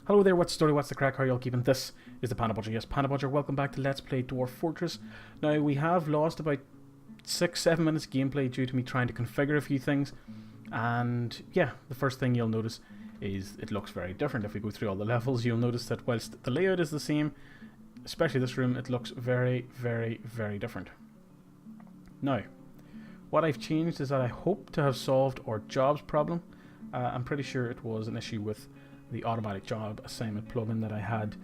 Hello there, what's the story, what's the crack, how are you all keeping? This is the Panda Puncher. Yes, Panda Puncher, welcome back to Let's Play Dwarf Fortress. Now, we have lost about 6-7 minutes of gameplay due to me trying to configure a few things. And yeah, the first thing you'll notice is it looks very different. If we go through all the levels, you'll notice that whilst the layout is the same, especially this room, it looks very, very, very different. Now, what I've changed is that I hope to have solved our jobs problem. I'm pretty sure it was an issue with the automatic job assignment plugin that I had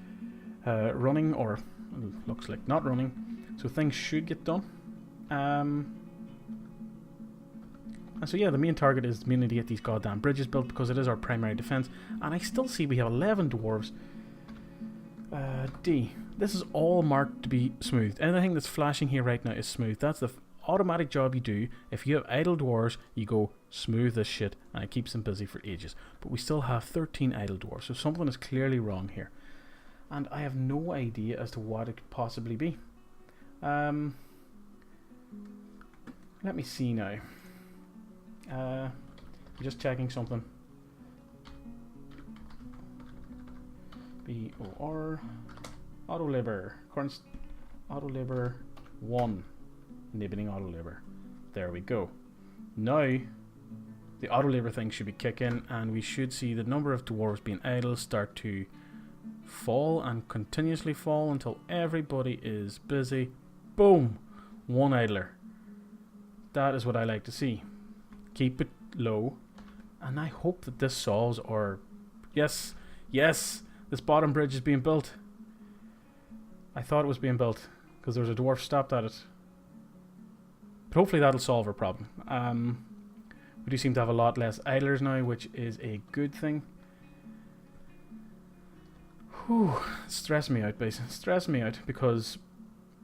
running, or looks like not running, so things should get done. And so yeah, the main target is mainly to get these goddamn bridges built because it is our primary defense, and I still see we have 11 dwarves. This is all marked to be smooth. Anything that's flashing here right now is smooth. That's the automatic job you do. If you have idle dwarves, you go smooth this shit and it keeps them busy for ages. But we still have 13 idle dwarves, so something is clearly wrong here, and I have no idea as to what it could possibly be. Let me see now. I'm just checking something. BOR auto labor, current auto labor 1, enabling auto labor. There we go. Now the auto labor thing should be kicking, and we should see the number of dwarves being idle start to fall and continuously fall until everybody is busy. Boom! One idler. That is what I like to see. Keep it low, and I hope that this solves our... Yes! Yes! This bottom bridge is being built. I thought it was being built because there was a dwarf stopped at it. But hopefully that'll solve our problem. We do seem to have a lot less idlers now, which is a good thing. Whew, stress me out, basically. Stress me out, because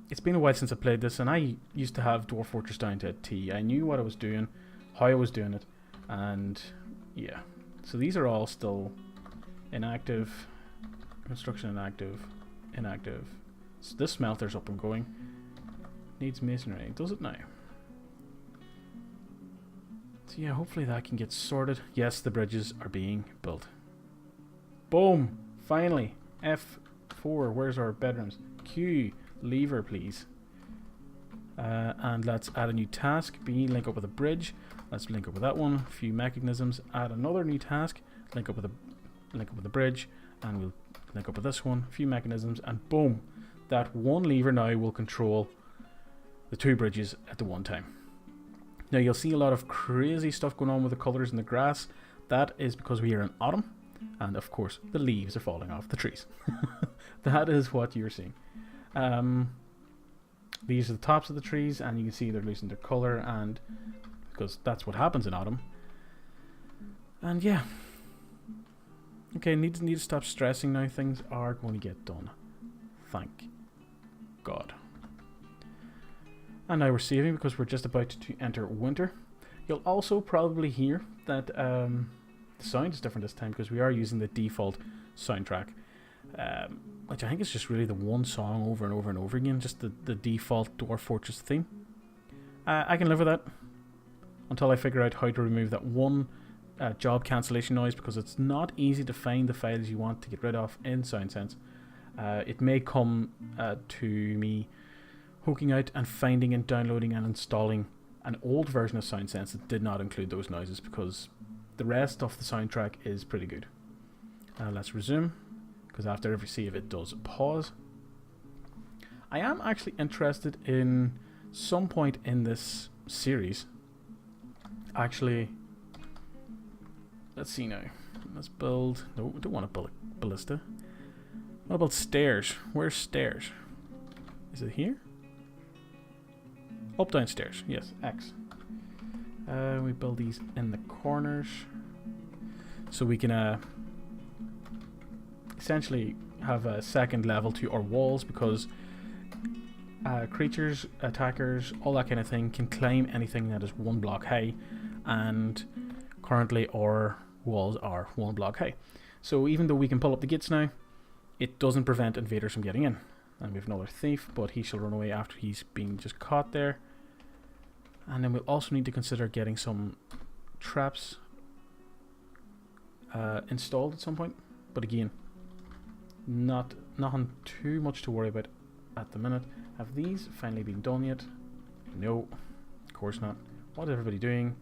it's been a while since I played this, and I used to have Dwarf Fortress down to a T. I knew what I was doing, how I was doing it, and yeah. So these are all still inactive. Construction inactive. Inactive. So this smelter's up and going. Needs masonry. Does it now? So yeah, hopefully that can get sorted. Yes, the bridges are being built. Boom! Finally! F4, where's our bedrooms? Q, lever please. And let's add a new task. B, link up with a bridge. Let's link up with that one. A few mechanisms. Add another new task. Link up with a bridge. And we'll link up with this one. A few mechanisms, and boom! That one lever now will control the two bridges at the one time. Now you'll see a lot of crazy stuff going on with the colours in the grass. That is because we are in autumn, and of course the leaves are falling off the trees. That is what you're seeing. These are the tops of the trees, and you can see they're losing their colour, and because that's what happens in autumn. And yeah. Okay, need to stop stressing now. Things are going to get done. Thank God. And now we're saving because we're just about to enter winter. You'll also probably hear that the sound is different this time because we are using the default soundtrack, which I think is just really the one song over and over and over again, just the default Dwarf Fortress theme. I can live with that until I figure out how to remove that one job cancellation noise, because it's not easy to find the files you want to get rid of in SoundSense. It may come to me hooking out and finding and downloading and installing an old version of SoundSense that did not include those noises, because the rest of the soundtrack is pretty good. Let's resume, because after every save it does pause. I am actually interested in some point in this series. Actually, let's see now. Let's build... No, I don't want to build a ballista. What about stairs? Where's stairs? Is it here? Up, down, stairs. Yes, X. We build these in the corners, so we can essentially have a second level to our walls, because creatures, attackers, all that kind of thing can climb anything that is 1 block high, and currently our walls are 1 block high. So even though we can pull up the gates now, it doesn't prevent invaders from getting in. And we have another thief, but he shall run away after he's been just caught there. And then we'll also need to consider getting some traps installed at some point. But again, Nothing too much to worry about at the minute. Have these finally been done yet? No, of course not. What is everybody doing?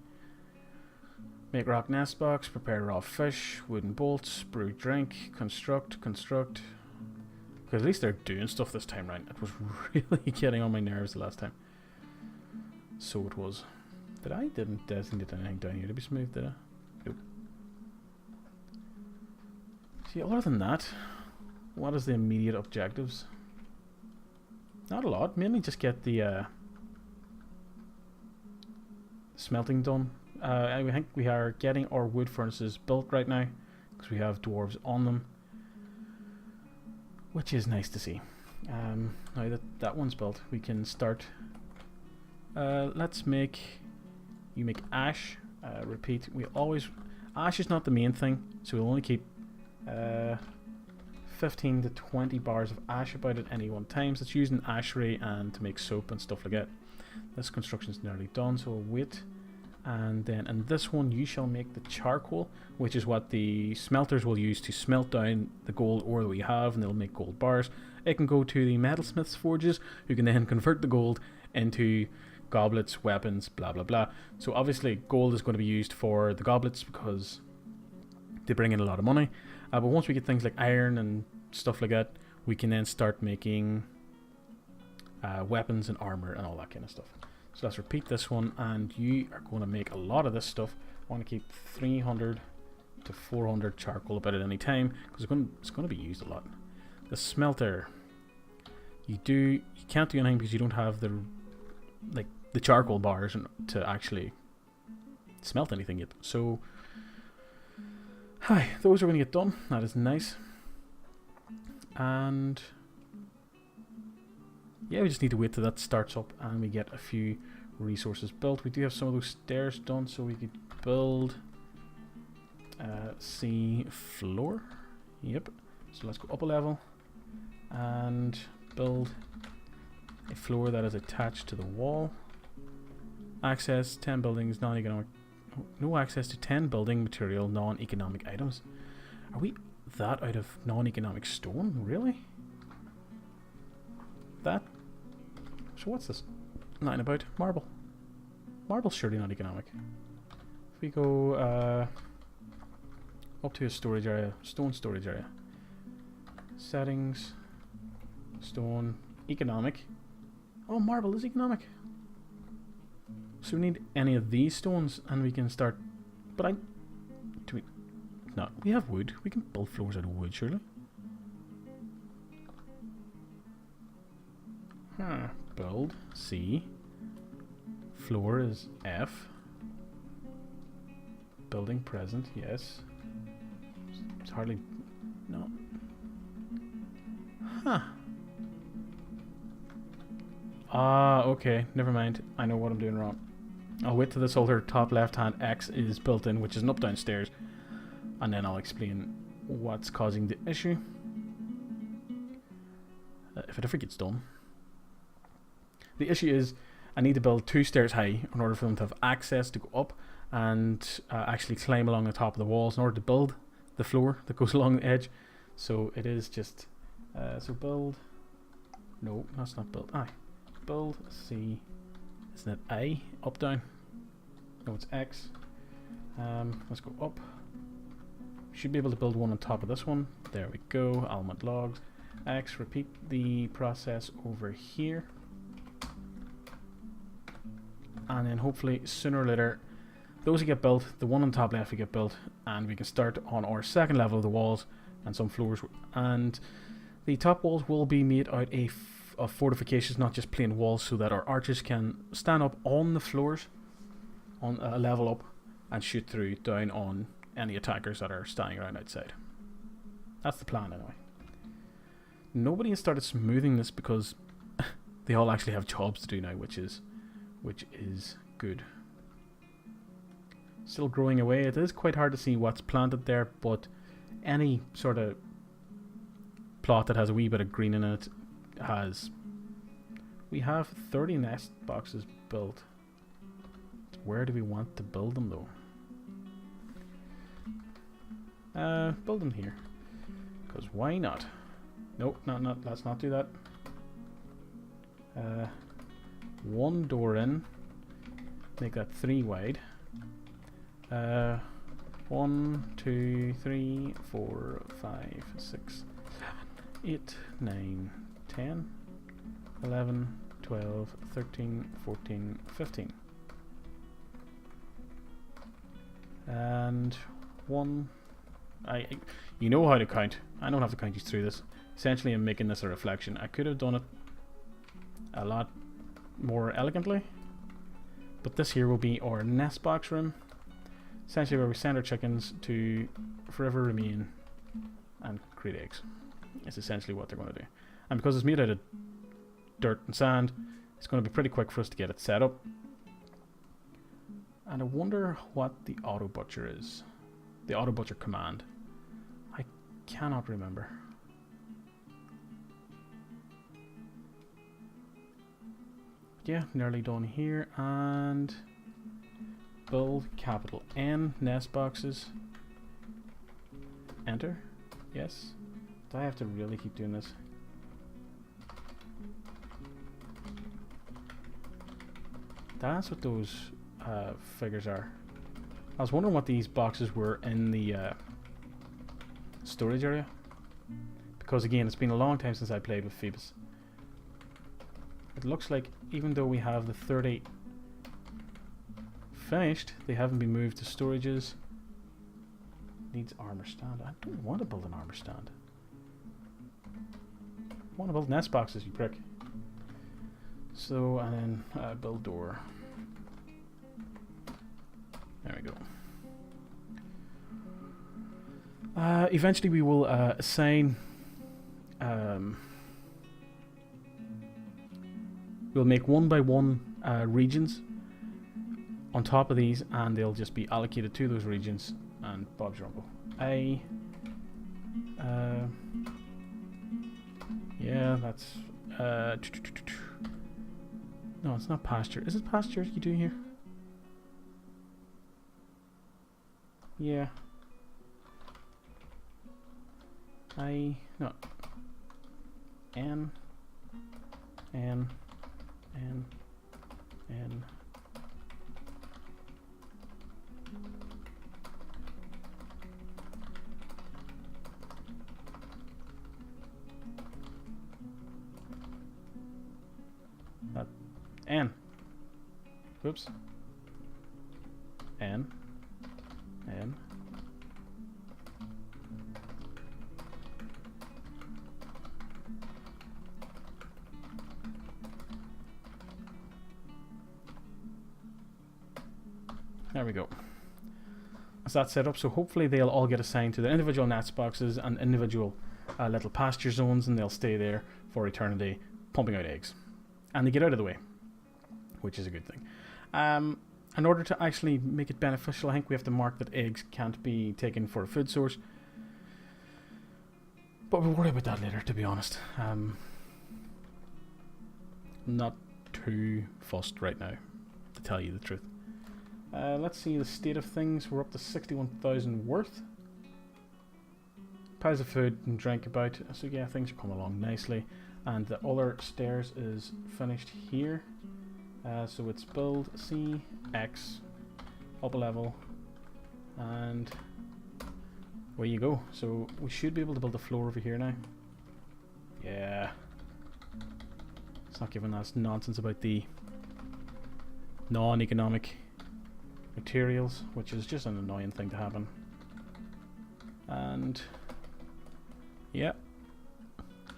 Make rock nest box, prepare raw fish, wooden bolts, brew drink, construct. Because at least they're doing stuff this time round. It was really getting on my nerves the last time. So it was. Didn't designate anything down here to be smooth, did I? Nope. See, other than that, what is the immediate objectives? Not a lot. Mainly just get the smelting done. I think we are getting our wood furnaces built right now because we have dwarves on them, which is nice to see. Now that that one's built, we can start. Let's make you make ash. Repeat. We always ash is not the main thing, so we'll only keep 15 to 20 bars of ash about at any one time. So it's using ashery and to make soap and stuff like that. This construction is nearly done, so we'll wait. And then in this one you shall make the charcoal, which is what the smelters will use to smelt down the gold ore that we have, and they'll make gold bars. It can go to the metalsmiths forges, who can then convert the gold into goblets, weapons, blah blah blah. So obviously gold is going to be used for the goblets because they bring in a lot of money. But once we get things like iron and stuff like that, we can then start making weapons and armor and all that kind of stuff. So let's repeat this one, and you are going to make a lot of this stuff. I want to keep 300 to 400 charcoal about at any time because it's going to be used a lot. The smelter, you can't do anything because you don't have the charcoal bars to actually smelt anything yet. So hi, those are going to get done. That is nice. And yeah, we just need to wait till that starts up and we get a few resources built. We do have some of those stairs done, so we could build sea floor. Yep. So let's go up a level and build a floor that is attached to the wall. Access 10 buildings, non-economic. No access to 10 building material, non-economic items. Are we that out of non-economic stone? Really? That. So what's this? Nothing about marble. Marble's surely not economic. If we go up to a storage area, stone storage area. Settings, stone, economic. Oh, marble is economic. So we need any of these stones and we can start. But no, we have wood. We can build floors out of wood, surely. Build C. Floor is F. Building present, yes. It's hardly. No. Okay, never mind. I know what I'm doing wrong. I'll wait till this other top left hand X is built in, which is an up down stairs, and then I'll explain what's causing the issue. If it ever gets done. The issue is I need to build 2 stairs high in order for them to have access to go up and actually climb along the top of the walls in order to build the floor that goes along the edge. So it is just so build. No, that's not build. Build C. Isn't it A? Up down? No, it's X. Let's go up. Should be able to build one on top of this one. There we go. Element logs. X. Repeat the process over here. And then hopefully sooner or later those will get built, the one on top left will get built, and we can start on our second level of the walls and some floors, and the top walls will be made out of fortifications, not just plain walls, so that our archers can stand up on the floors on a level up and shoot through down on any attackers that are standing around outside. That's the plan anyway. Nobody has started smoothing this because they all actually have jobs to do now, which is good. Still growing away. It is quite hard to see what's planted there, but any sort of plot that has a wee bit of green in it has. We have 30 nest boxes built. Where do we want to build them though? Build them here, because why not? Nope, not. Let's not do that. One door in. Make that 3 wide. 1, 2, 3, 4, 5, 6, 7, 8, 9, 10, 11, 12, 13, 14, 15. And 1. You know how to count. I don't have to count you through this. Essentially, I'm making this a reflection. I could have done it a lot more elegantly, but this here will be our nest box room, essentially where we send our chickens to forever remain and create eggs. It's essentially what they're going to do. And because it's made out of dirt and sand, it's going to be pretty quick for us to get it set up. And I wonder what the auto butcher is. The auto butcher command. I cannot remember. Yeah, nearly done here. And build capital N nest boxes. Enter. Yes. Do I have to really keep doing this? That's what those figures are. I was wondering what these boxes were in the storage area, because again, it's been a long time since I played with Phoebus. It looks like even though we have the 30 finished, they haven't been moved to storages. Needs armor stand. I don't want to build an armor stand. I want to build nest boxes, you prick. So, and then build door. There we go. Eventually we will assign... we'll make 1 by 1 regions on top of these, and they'll just be allocated to those regions, and Bob's your uncle. Yeah, that's... no, it's not pasture. Is it pasture you do here? Yeah. No. N. That N. Whoops. N. There we go. So that's set up, so hopefully they'll all get assigned to the individual nest boxes and individual little pasture zones, and they'll stay there for eternity, pumping out eggs. And they get out of the way, which is a good thing. In order to actually make it beneficial, I think we have to mark that eggs can't be taken for a food source. But we'll worry about that later, to be honest. Not too fussed right now, to tell you the truth. Let's see the state of things. We're up to 61,000 worth. Piles of food and drink about. So yeah, things are coming along nicely. And the other stairs is finished here. So it's build C, X, up a level, and away you go. So we should be able to build a floor over here now. Yeah. It's not giving us nonsense about the non-economic materials, which is just an annoying thing to happen. And yeah,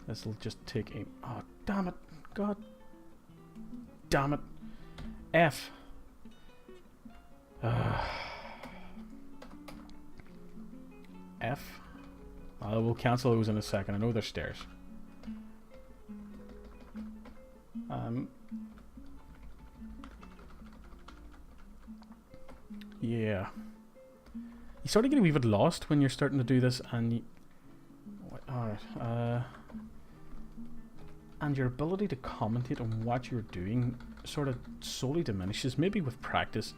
this will just take a... oh, damn it. God damn it. F. F. We'll cancel those in a second. I know they're stairs. Yeah. You sort of get a wee bit lost when you're starting to do this, and alright. And your ability to commentate on what you're doing sort of slowly diminishes. Maybe with practice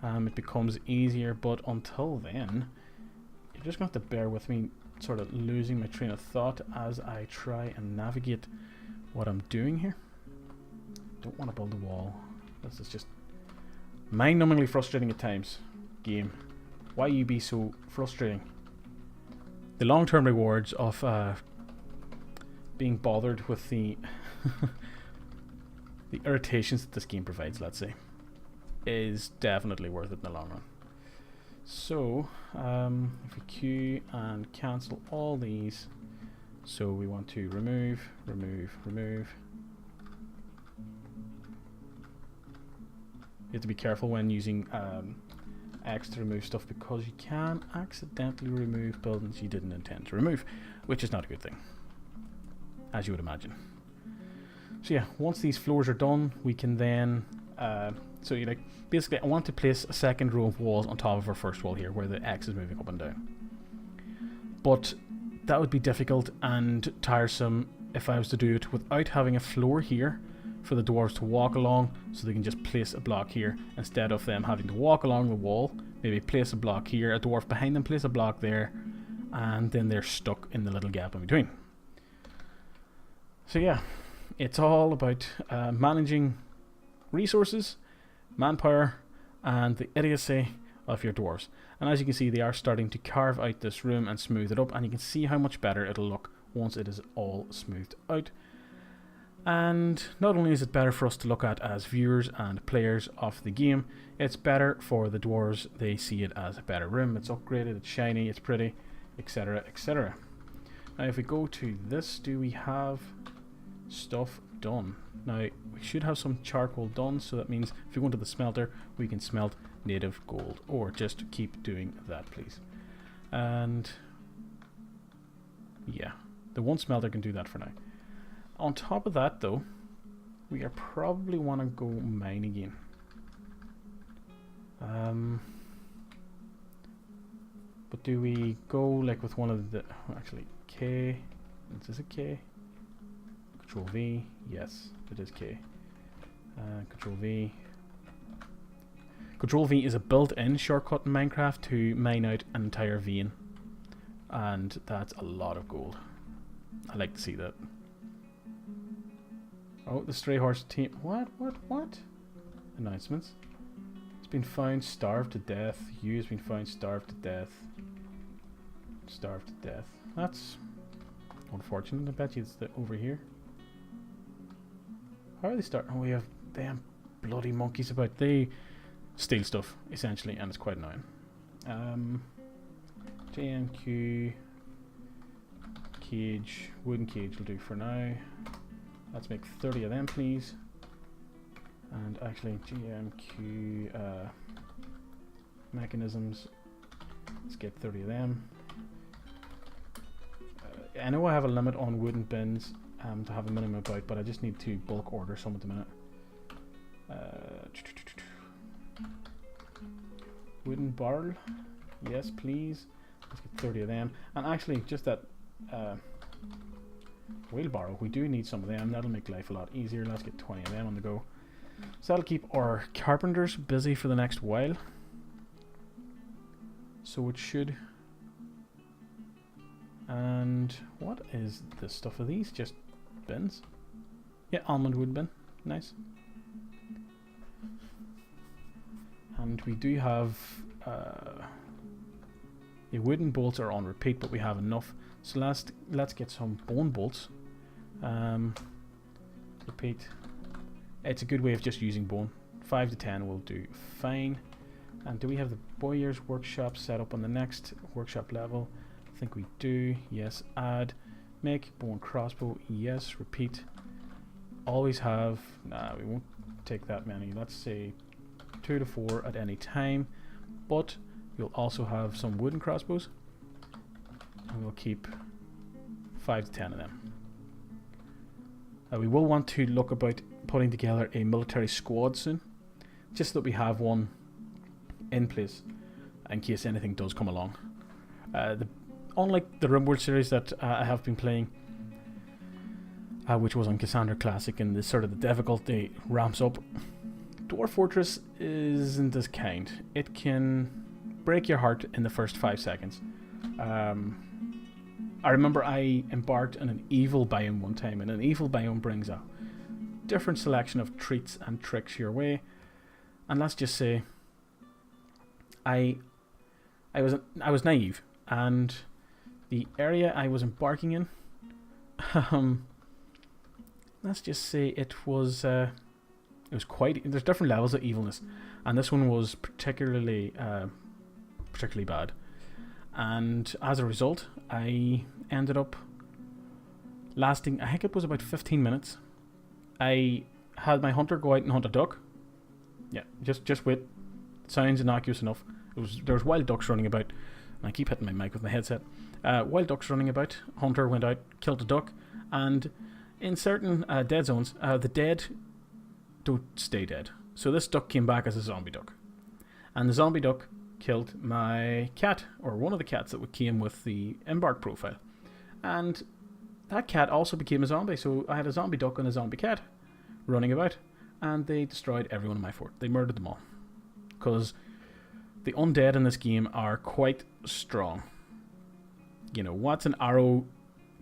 it becomes easier, but until then you're just going to have to bear with me sort of losing my train of thought as I try and navigate what I'm doing here. Don't want to build a wall. This is just mind-numbingly frustrating at times. Game, why you be so frustrating? The long-term rewards of being bothered with the the irritations that this game provides, let's say, is definitely worth it in the long run. So, if we queue and cancel all these, so we want to remove. You have to be careful when using X to remove stuff, because you can accidentally remove buildings you didn't intend to remove, which is not a good thing, as you would imagine. So yeah, once these floors are done, we can then so you basically I want to place a second row of walls on top of our first wall here where the X is moving up and down. But that would be difficult and tiresome if I was to do it without having a floor here for the dwarves to walk along, so they can just place a block here instead of them having to walk along the wall, maybe place a block here, a dwarf behind them place a block there, and then they're stuck in the little gap in between. So yeah, it's all about managing resources, manpower, and the idiocy of your dwarves. And as you can see, they are starting to carve out this room and smooth it up, and you can see how much better it'll look once it is all smoothed out. And not only is it better for us to look at as viewers and players of the game, it's better for the dwarves. They see it as a better room, it's upgraded, it's shiny, it's pretty, etc, etc. Now if we go to this, do we have stuff done? Now we should have some charcoal done, so that means if we go into the smelter, we can smelt native gold, or just keep doing that, please. And yeah, the one smelter can do that for now. On top of that though, we are probably want to go mine again. But do we go like with one of the, actually K, is this a K? Control V, yes it is K. Control V. Control V is a built-in shortcut in Minecraft to mine out an entire vein, and that's a lot of gold. I like to see that. Oh, the stray horse team. What? Announcements. It's been found starved to death. You has been found starved to death. Starved to death. That's unfortunate. I bet you it's over here. How are they starting? Oh, we have damn bloody monkeys about. They steal stuff, essentially, and it's quite annoying. JMQ cage. Wooden cage will do for now. Let's make 30 of them, please. And actually, GMQ mechanisms. Let's get 30 of them. I know I have a limit on wooden bins to have a minimum about, but I just need to bulk order some at the minute. Wooden barrel. Yes, please. Let's get 30 of them. And actually, just that wheelbarrow, we do need some of them. That'll make life a lot easier. Let's get 20 of them on the go. So that'll keep our carpenters busy for the next while. So it should. And what is this stuff? Are these just bins? Yeah, almond wood bin. Nice. And we do have the wooden bolts are on repeat, but we have enough. So let's get some bone bolts. Repeat. It's a good way of just using bone. 5 to 10 will do fine. And do we have the bowyer's workshop set up on the next workshop level? I think we do. Yes. Add. Make bone crossbow. Yes. Repeat. Always have. Nah, we won't take that many. Let's say 2 to 4 at any time. But we'll also have some wooden crossbows. And we'll keep 5 to 10 of them. We will want to look about putting together a military squad soon, just so that we have one in place in case anything does come along. Unlike the RimWorld series that I have been playing, which was on Cassandra Classic, and the sort of the difficulty ramps up, Dwarf Fortress isn't this kind. It can break your heart in the first 5 seconds. I remember I embarked on an evil biome one time, and an evil biome brings a different selection of treats and tricks your way. And let's just say, I was naive, and the area I was embarking in, let's just say it was quite. There's different levels of evilness, and this one was particularly bad. And as a result, I ended up lasting, I think it was about 15 minutes. I had my hunter go out and hunt a duck. Yeah, just wait. Sounds innocuous enough. There was wild ducks running about, and I keep hitting my mic with my headset. Wild ducks running about. Hunter went out, killed a duck, and in certain dead zones, the dead don't stay dead. So this duck came back as a zombie duck, and the zombie duck killed my cat, or one of the cats that came with the embark profile, and that cat also became a zombie. So I had a zombie duck and a zombie cat running about, and they destroyed everyone in my fort. They murdered them all, because the undead in this game are quite strong. You know, what's an arrow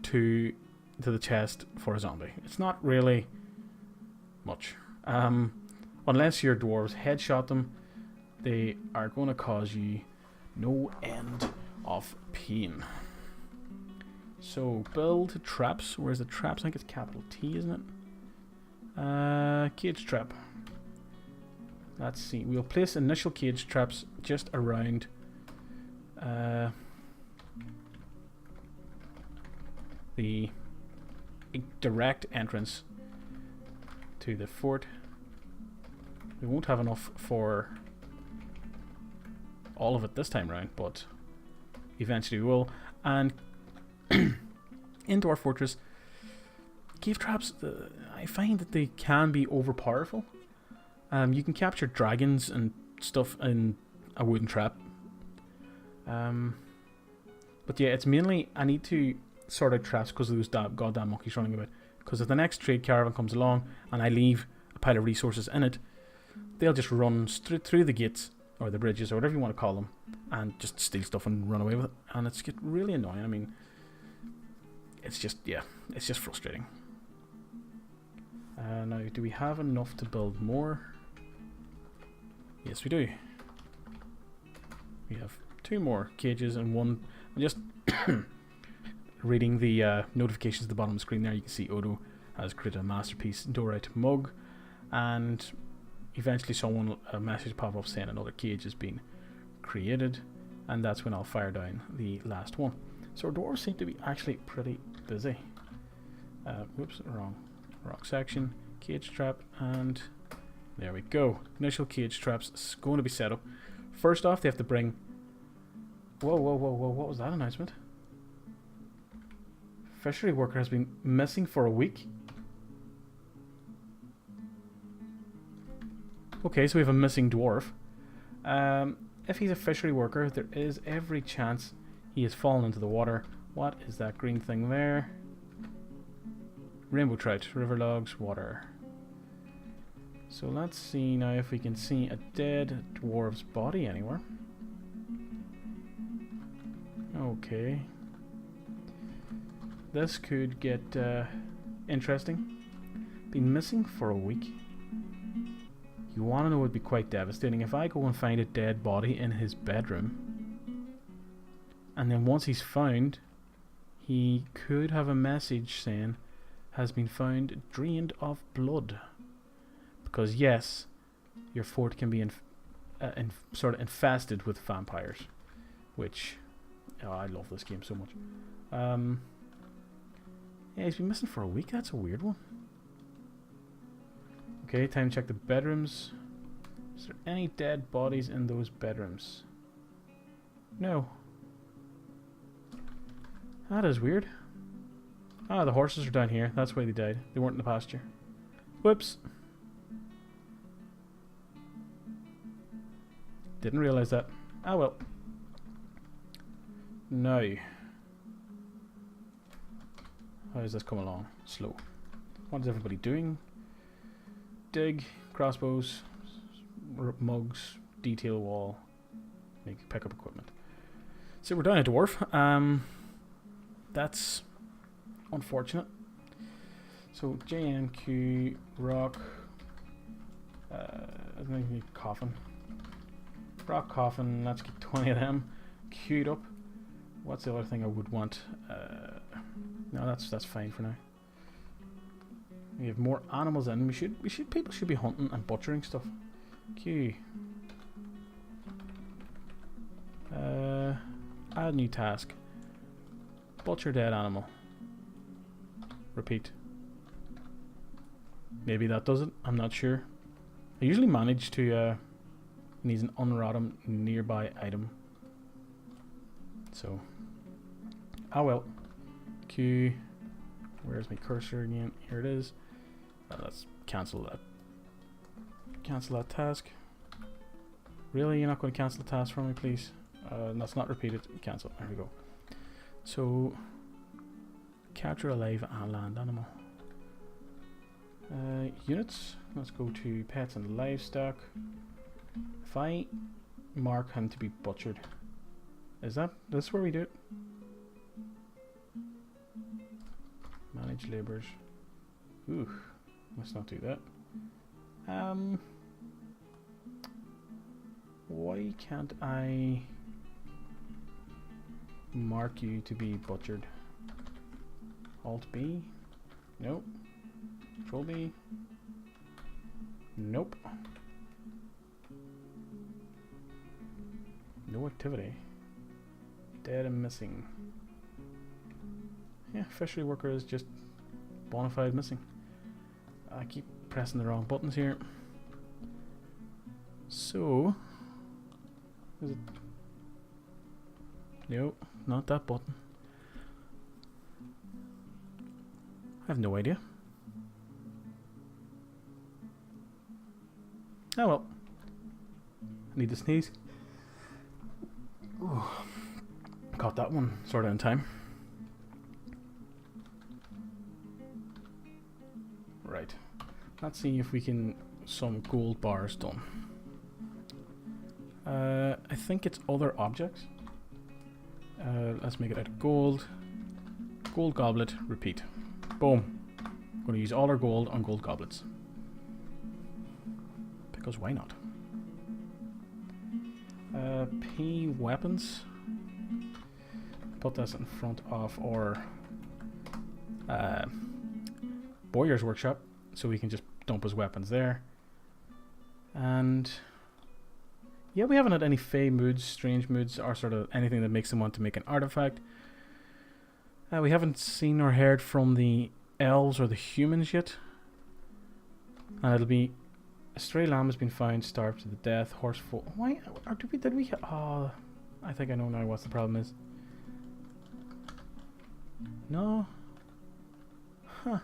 to the chest for a zombie? It's not really much. Unless your dwarves headshot them, they are going to cause you no end of pain. So, build traps. Where's the traps? I think it's capital T, isn't it? Cage trap. Let's see. We'll place initial cage traps just around the direct entrance to the fort. We won't have enough for all of it this time round, but eventually we will. And in Dwarf Fortress, cave traps, I find that they can be overpowerful. You can capture dragons and stuff in a wooden trap. But yeah, it's mainly I need to sort out traps because of those goddamn monkeys running about. Because if the next trade caravan comes along and I leave a pile of resources in it, they'll just run through the gates or the bridges or whatever you want to call them and just steal stuff and run away with it. And it's get really annoying. I mean, it's just frustrating. Now, do we have enough to build more? Yes, we do. We have 2 more cages and one. I'm just reading the notifications at the bottom of the screen there. You can see Odo has created a masterpiece Dorite mug, and eventually a message pop up saying another cage has been created, and that's when I'll fire down the last one. So our dwarves seem to be actually pretty busy. Whoops, wrong section. Cage trap, and there we go. Initial cage traps is going to be set up. First off, they have to bring... Whoa, what was that announcement? Fishery worker has been missing for a week. Okay, so we have a missing dwarf. If he's a fishery worker, there is every chance he has fallen into the water. What is that green thing there? Rainbow trout, river logs, water. So let's see now if we can see a dead dwarf's body anywhere. Okay. This could get interesting. Been missing for a week. You want to know it would be quite devastating if I go and find a dead body in his bedroom, and then once he's found, he could have a message saying, "Has been found drained of blood." Because yes, your fort can be sort of infested with vampires, which I love this game so much. Yeah, he's been missing for a week. That's a weird one. Okay, time to check the bedrooms. Is there any dead bodies in those bedrooms? No. That is weird. Ah, the horses are down here. That's why they died. They weren't in the pasture. Whoops. Didn't realize that. Ah well. Now, how does this come along? Slow. What is everybody doing? Dig, crossbows, mugs, detail wall, pick up equipment. So we're down a dwarf. that's unfortunate. So JNQ rock. I think we need coffin. Rock coffin. Let's get 20 of them queued up. What's the other thing I would want? No, that's fine for now. We have more animals in. People should be hunting and butchering stuff. Q. Add new task. Butcher dead animal. Repeat. Maybe that does it. I'm not sure. I usually manage to needs an unrandom nearby item. So, well. Q. Where's my cursor again? Here it is. Let's cancel that. Cancel that task. Really? You're not going to cancel the task for me, please? That's not repeated. Cancel. There we go. So, capture a live and land animal. Units. Let's go to pets and livestock. If I mark him to be butchered, is this where we do it? Manage labours. Ooh, let's not do that. Why can't I mark you to be butchered? Alt B? Nope. Control B? Nope. No activity. Dead and missing. Yeah, fishery worker is just bona fide missing. I keep pressing the wrong buttons here. So, is it? No, not that button. I have no idea. Oh well. I need to sneeze. Ooh. Caught that one sort of in time. Right. Let's see if we can some gold bars done. I think it's other objects. Let's make it out of gold. Gold goblet, repeat. Boom. I'm going to use all our gold on gold goblets. Because why not? P weapons. Put this in front of our Boyer's workshop, so we can just dump his weapons there. And yeah, we haven't had any fey moods, strange moods, or sort of anything that makes him want to make an artifact. We haven't seen or heard from the elves or the humans yet. And it'll be a stray lamb has been found, starved to the death. Horseful. Why? Or did we? Oh, I think I know now what the problem is. No. Huh.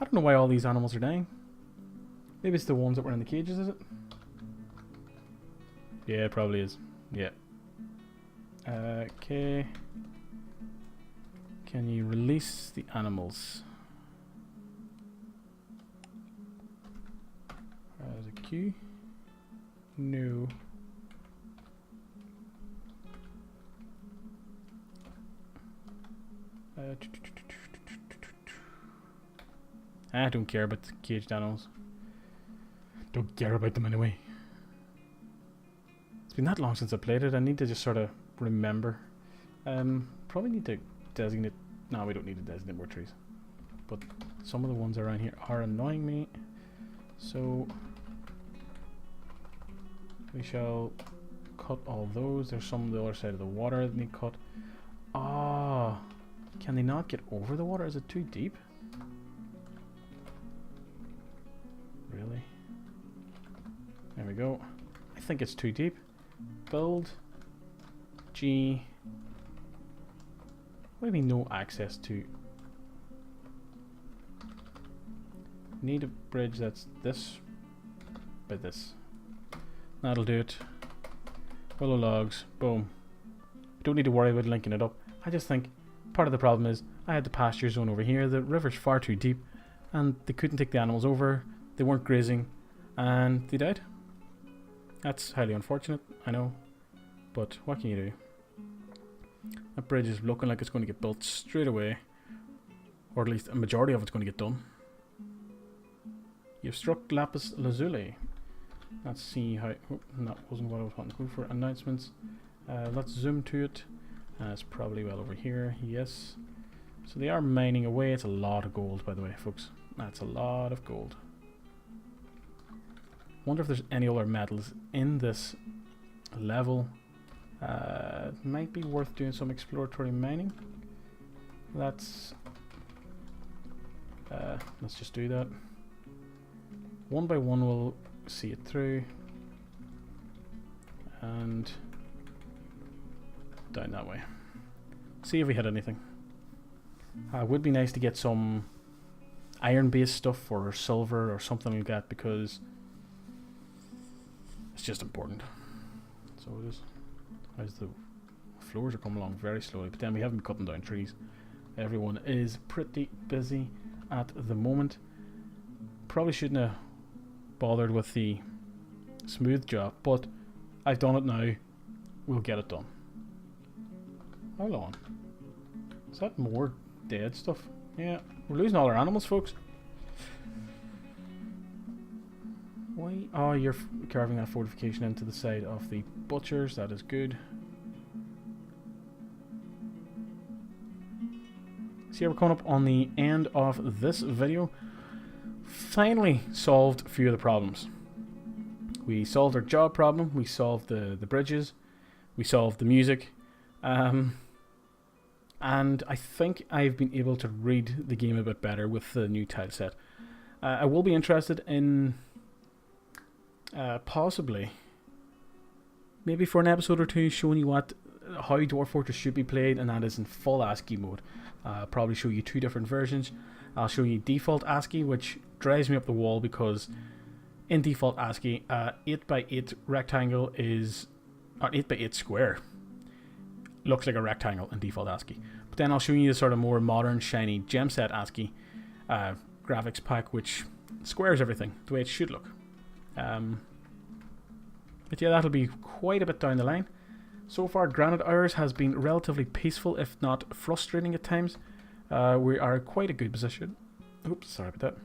I don't know why all these animals are dying. Maybe it's the ones that were in the cages, is it? Yeah, it probably is. Yeah. Okay. Can you release the animals? There's a Q. No. I don't care about the caged animals. Don't care about them anyway. It's been that long since I played it. I need to just sort of remember. Probably need to designate. No, we don't need to designate more trees. But some of the ones around here are annoying me. So we shall cut all those. There's some on the other side of the water that need cut. Ah, can they not get over the water? Is it too deep? Really? There we go. I think it's too deep. Build. G. What do you mean no access to? Need a bridge that's this by this. That'll do it. Willow logs. Boom. Don't need to worry about linking it up. I just think part of the problem is I had the pasture zone over here. The river's far too deep and they couldn't take the animals over. They weren't grazing and they died. That's highly unfortunate, I know. But what can you do? That bridge is looking like it's going to get built straight away. Or at least a majority of it's going to get done. You've struck lapis lazuli. Let's see how... Oh, that wasn't what I was wanting to go for. Announcements. Let's zoom to it. It's probably well over here. Yes. So they are mining away. It's a lot of gold, by the way, folks. That's a lot of gold. Wonder if there's any other metals in this level. It might be worth doing some exploratory mining. Let's just do that. One by one we'll see it through. And down that way. See if we hit anything. Would be nice to get some iron based stuff or silver or something like that, because it's just important. So it is. As the floors are coming along very slowly, but then we haven't been cutting down trees. Everyone is pretty busy at the moment. Probably shouldn't have bothered with the smooth job, but I've done it now. We'll get it done. Hold on. Is that more dead stuff? Yeah, we're losing all our animals, folks. Why? Oh, you're carving that fortification into the side of the butchers. That is good. So here we're coming up on the end of this video. Finally solved a few of the problems. We solved our job problem. We solved the bridges. We solved the music. And I think I've been able to read the game a bit better with the new tile set. I will be interested in possibly maybe for an episode or two showing you how Dwarf Fortress should be played, and that is in full ASCII mode. Probably show you two different versions. I'll show you default ASCII, which drives me up the wall because in default ASCII, 8x8 rectangle is, or 8x8 square looks like a rectangle in default ASCII. But then I'll show you the sort of more modern, shiny gem set ASCII graphics pack, which squares everything the way it should look. But yeah, that'll be quite a bit down the line. So far, Granite Hours has been relatively peaceful, if not frustrating at times. We are quite a good position. Oops, sorry about that.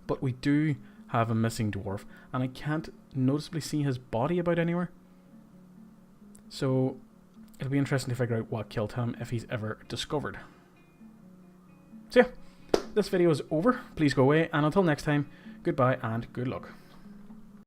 But we do have a missing dwarf, and I can't noticeably see his body about anywhere. So it'll be interesting to figure out what killed him, if he's ever discovered. So yeah, this video is over. Please go away, and until next time, goodbye and good luck.